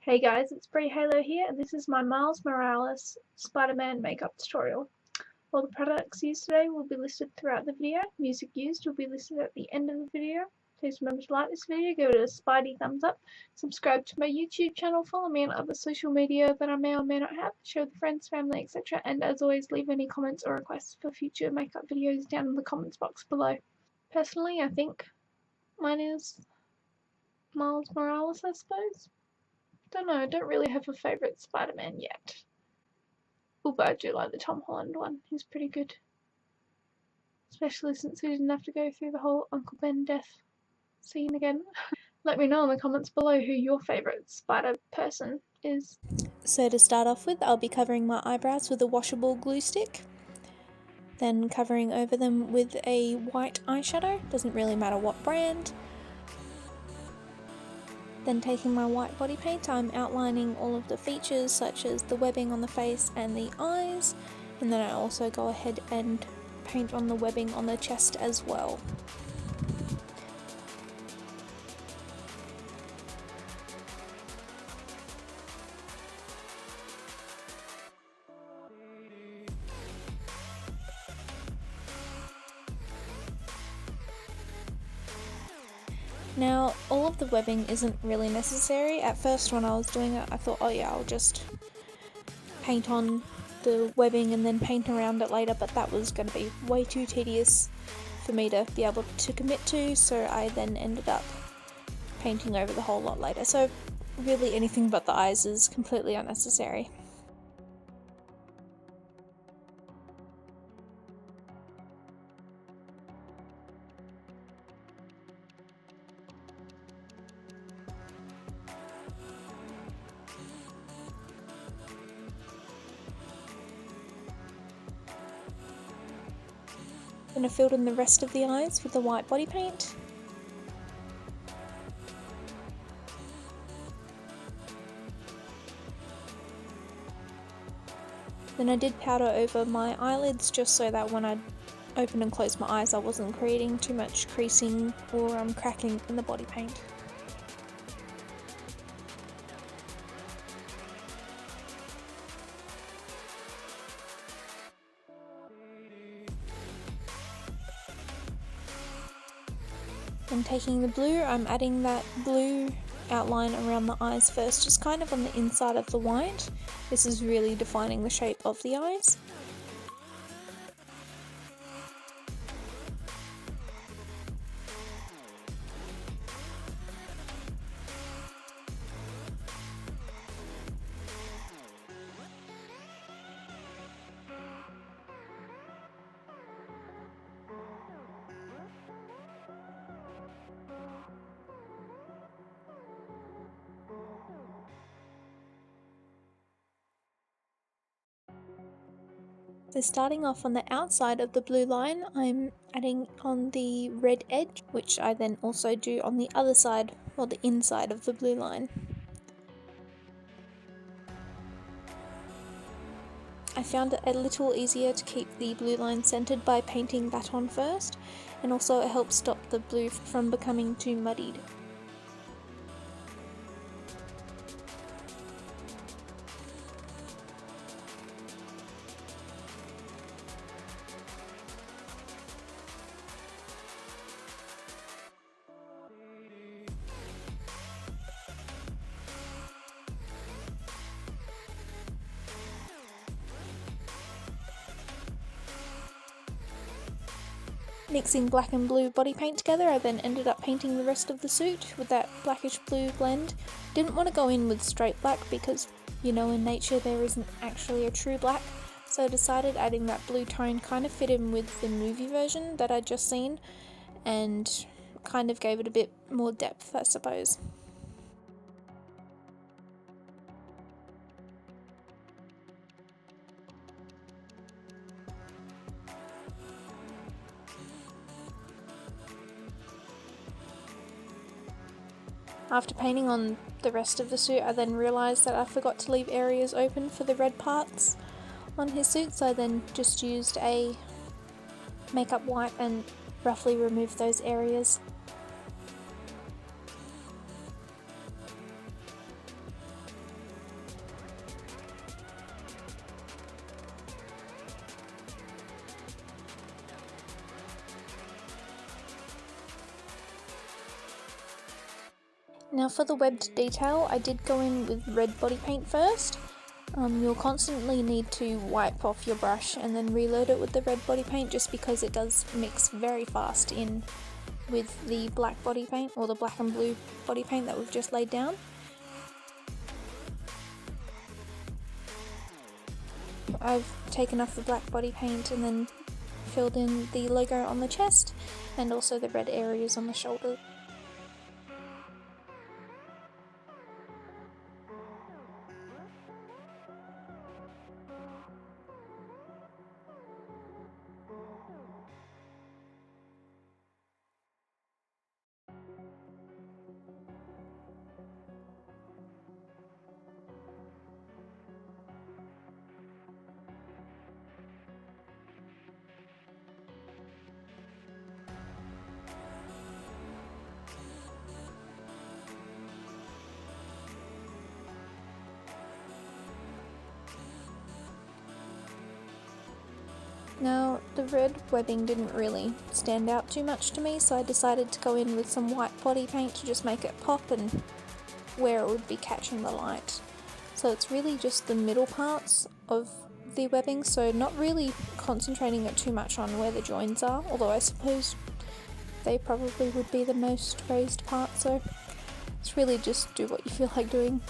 Hey guys, it's Brie Halo here, and this is my Miles Morales Spider-Man makeup tutorial. All the products used today will be listed throughout the video. Music used will be listed at the end of the video. Please remember to like this video, give it a Spidey thumbs up, subscribe to my YouTube channel, follow me on other social media that I may or may not have, share with friends, family, etc. And as always, leave any comments or requests for future makeup videos down in the comments box below. Personally, I think mine is Miles Morales, I suppose. Don't know, I don't really have a favourite Spider-Man yet. Oh, but I do like the Tom Holland one. He's pretty good. Especially since we didn't have to go through the whole Uncle Ben death scene again. Let me know in the comments below who your favourite Spider person is. So to start off with, I'll be covering my eyebrows with a washable glue stick. Then covering over them with a white eyeshadow, doesn't really matter what brand. Then taking my white body paint, I'm outlining all of the features such as the webbing on the face and the eyes, and then I also go ahead and paint on the webbing on the chest as well. Now, all of the webbing isn't really necessary. At first when I was doing it, I thought, oh yeah, I'll just paint on the webbing and then paint around it later, but that was going to be way too tedious for me to be able to commit to, so I then ended up painting over the whole lot later. So really anything but the eyes is completely unnecessary. Then I filled in the rest of the eyes with the white body paint. Then I did powder over my eyelids just so that when I opened and closed my eyes I wasn't creating too much creasing or cracking in the body paint. And taking the blue, I'm adding that blue outline around the eyes first, just kind of on the inside of the white. This is really defining the shape of the eyes. So starting off on the outside of the blue line, I'm adding on the red edge, which I then also do on the other side, or the inside of the blue line. I found it a little easier to keep the blue line centered by painting that on first, and also it helps stop the blue from becoming too muddied. Mixing black and blue body paint together, I then ended up painting the rest of the suit with that blackish blue blend. Didn't want to go in with straight black because, you know, in nature there isn't actually a true black, so I decided adding that blue tone kind of fit in with the movie version that I'd just seen and kind of gave it a bit more depth, I suppose. After painting on the rest of the suit, I then realised that I forgot to leave areas open for the red parts on his suit, so I then just used a makeup wipe and roughly removed those areas. Now for the webbed detail, I did go in with red body paint first. You'll constantly need to wipe off your brush and then reload it with the red body paint, just because it does mix very fast in with the black body paint, or the black and blue body paint that we've just laid down. I've taken off the black body paint and then filled in the logo on the chest and also the red areas on the shoulder. Now, the red webbing didn't really stand out too much to me, so I decided to go in with some white body paint to just make it pop and where it would be catching the light. So it's really just the middle parts of the webbing, so not really concentrating it too much on where the joins are, although I suppose they probably would be the most raised part, so it's really just do what you feel like doing.